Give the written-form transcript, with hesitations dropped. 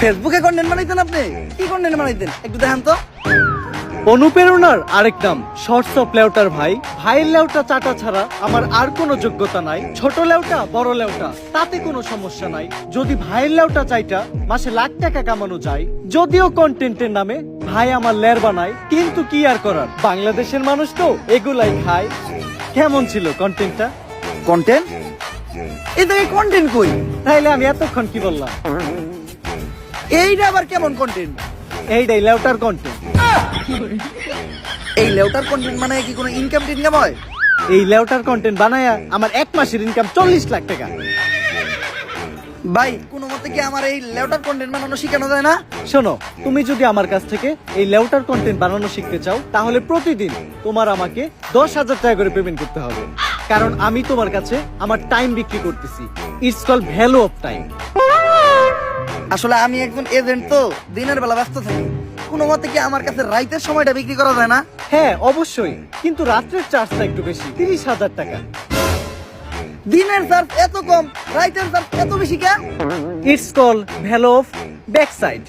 ফেসবুকে কন্টেন্ট বানাইতেন আপনি? কি কন্টেন্ট বানাইতেন একটু দেখান তো। অনুপ্রেরণার আরেক নাম শর্টস অফ লেউটার ভাই। ভাইয়ের লেউটা চাটা ছাড়া আমার আর কোনো যোগ্যতা নাই। ছোট লেউটা বড় লেউটা তাতে কোনো সমস্যা নাই। যদি ভাইয়ের লেউটা চাইটা মাসে লাখ টাকা কামানো যায়। যদিও কন্টেন্টের নামে ভাই আমার লের বানায়, কিন্তু কি আর করার, বাংলাদেশের মানুষ তো এগুলাই খায়। কেমন ছিল কন্টেন্টটা? কন্টেন্ট? এই তো কন্টেন্ট কই? তাইলে আমি এতক্ষণ কি বললাম? এইটা আবার কেমন কন্টেন্ট? এইটাই লেউটার কন্টেন্ট। এই লেউটার কন্টেন্ট মানে কি কোনো ইনকাম টিনকাম হয়? এই লেউটার কন্টেন্ট বানায়া আমার এক মাসের ইনকাম 40 লাখ টাকা। ভাই কোনো মতে কি আমার এই লেউটার কন্টেন্ট বানানো শেখানো যায় না? শোনো, তুমি যদি আমার কাছ থেকে এই লেউটার কন্টেন্ট বানানো শিখতে চাও তাহলে প্রতিদিন তোমার আমাকে 10,000 টাকা করে পেমেন্ট করতে হবে। কারণ আমি তোমার কাছে আমার টাইম বিক্রি করতেছি। It's call value of time. আসলে আমি একজন এজেন্ট, তো দিনের বেলা ব্যস্ত থাকি। কোনো মতে কি আমার কাছে রাইতের সময়টা বিক্রি করা যায় না? হ্যাঁ অবশ্যই, কিন্তু রাত্রের চার্জটা একটু বেশি, 30,000 টাকা। দিনের চার্জ এত কম, রাইতের চার্জ এত বেশি কেন? It's call value of back side.